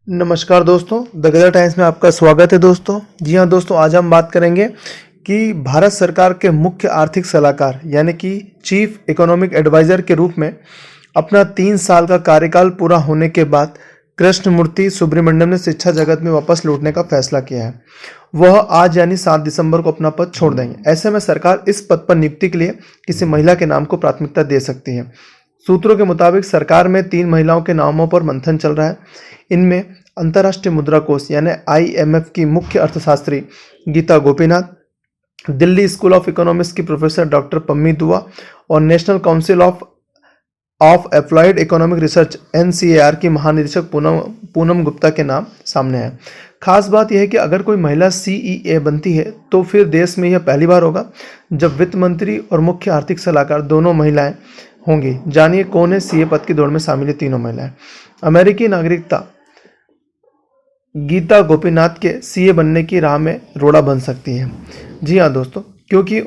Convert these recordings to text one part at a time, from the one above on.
नमस्कार दोस्तों, the Gadar times में आपका स्वागत है दोस्तों। जी हाँ दोस्तों, आज हम बात करेंगे कि भारत सरकार के मुख्य आर्थिक सलाहकार यानी कि चीफ इकोनॉमिक एडवाइज़र के रूप में अपना 3 साल का कार्यकाल पूरा होने के बाद कृष्णमूर्ति सुब्रमण्यम ने शिक्षा जगत में वापस लौटने का फैसला किया है। वह आज यानी 7 दिसंबर को अपना पद छोड़ देंगे। ऐसे में सरकार इस पद पर नियुक्ति के लिए किसी महिला के नाम को प्राथमिकता दे सकती है। सूत्रों के मुताबिक सरकार में 3 महिलाओं के नामों पर मंथन चल रहा है। इनमें अंतर्राष्ट्रीय मुद्रा कोष यानी IMF की मुख्य अर्थशास्त्री Gita Gopinath, Delhi School of Economics की प्रोफेसर डॉक्टर पम्मी दुआ और National Council of Applied Economic Research NCAR की महानिदेशक पूनम गुप्ता के नाम सामने है। खास बात यह है कि अगर कोई महिला CEA बनती है तो फिर देश में यह पहली बार होगा जब वित्त मंत्री और मुख्य आर्थिक सलाहकार दोनों महिलाएं होंगी। जानिए कौन है CA पद की दौड़ में शामिल है तीनों महिलाएं। अमेरिकी नागरिकता गीता गोपीनाथ के CA बनने की राह में रोड़ा बन सकती है। जी हाँ दोस्तों, क्योंकि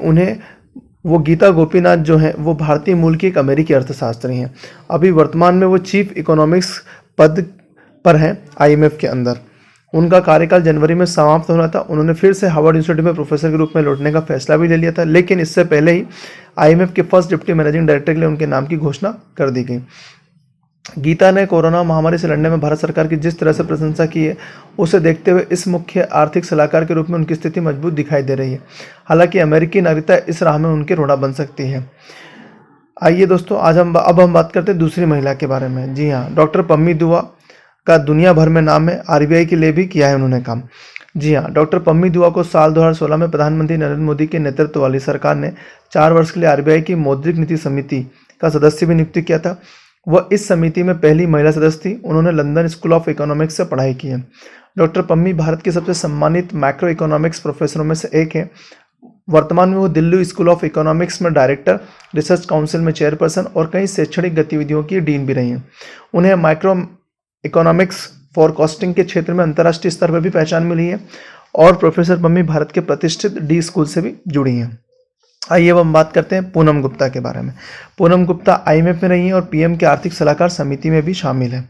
वो गीता गोपीनाथ जो है वो भारतीय मूल की एक अमेरिकी अर्थशास्त्री हैं। अभी वर्तमान में वो चीफ इकोनॉमिक्स पद पर हैं IMF के अंदर। उनका कार्यकाल जनवरी में समाप्त होना था। उन्होंने फिर से हार्वर्ड इंस्टीट्यूट में प्रोफेसर के रूप में लौटने का फैसला भी ले लिया था, लेकिन इससे पहले ही IMF के फर्स्ट डिप्टी मैनेजिंग डायरेक्टर के लिए उनके नाम की घोषणा कर दी गई। गीता ने कोरोना महामारी से लड़ने में भारत सरकार की जिस तरह से प्रशंसा की है, उसे देखते हुए इस मुख्य आर्थिक सलाहकार के रूप में उनकी स्थिति मजबूत दिखाई दे रही है। हालांकि अमेरिकी नागरिकता इस राह में उनके रोड़ा बन सकती है। आइए दोस्तों, अब हम बात करते हैं दूसरी महिला के बारे में। जी हाँ, डॉक्टर पम्मी दुआ का दुनिया भर में नाम है। RBI के लिए भी किया है उन्होंने काम। जी हाँ, डॉक्टर पम्मी दुआ को साल 2016 में प्रधानमंत्री नरेंद्र मोदी के नेतृत्व वाली सरकार ने 4 वर्ष के लिए RBI की मौद्रिक नीति समिति का सदस्य भी नियुक्त किया था। वह इस समिति में पहली महिला सदस्य थी। उन्होंने लंदन स्कूल ऑफ इकोनॉमिक्स से पढ़ाई की है। डॉक्टर पम्मी भारत के सबसे सम्मानित मैक्रो इकोनॉमिक्स प्रोफेसरों में से एक है। वर्तमान में वो दिल्ली स्कूल ऑफ इकोनॉमिक्स में डायरेक्टर, रिसर्च काउंसिल में चेयरपर्सन और कई शैक्षणिक गतिविधियों की डीन भी रही हैं। उन्हें माइक्रो इकोनॉमिक्स फॉरकास्टिंग के क्षेत्र में अंतर्राष्ट्रीय स्तर पर भी पहचान मिली है और प्रोफेसर पम्मी भारत के प्रतिष्ठित D स्कूल से भी जुड़ी हैं। आइए अब हम बात करते हैं पूनम गुप्ता के बारे में। पूनम गुप्ता IMF में रही हैं और PM के आर्थिक सलाहकार समिति में भी शामिल है।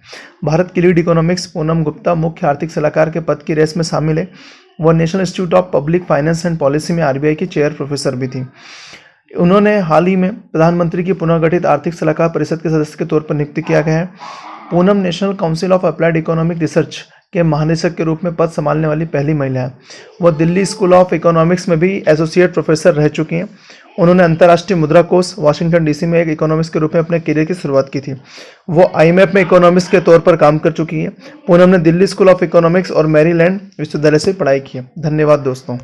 भारत की लीड इकोनॉमिक्स पूनम गुप्ता मुख्य आर्थिक सलाहकार के पद की रेस में शामिल है। वह national institute of public finance and policy में RBI की चेयर प्रोफेसर भी थी। उन्होंने हाल ही में प्रधानमंत्री की पुनर्गठित आर्थिक सलाहकार परिषद के सदस्य के तौर पर नियुक्त किया गया है। Poonam national Council of Applied Economic research के महानिदेशक के रूप में पद संभालने वाली पहली महिला है। वह दिल्ली स्कूल ऑफ इकोनॉमिक्स में भी एसोसिएट प्रोफेसर रह चुकी हैं। उन्होंने अंतर्राष्ट्रीय मुद्रा कोष वाशिंगटन DC में एक इकोनॉमिस्ट के रूप में अपने करियर की शुरुआत की थी। वो IMF में इकोनॉमिस्ट के तौर पर काम कर चुकी है। पूनम ने दिल्ली स्कूल ऑफ इकोनॉमिक्स और मैरीलैंड विश्वविद्यालय से पढ़ाई की है। धन्यवाद दोस्तों।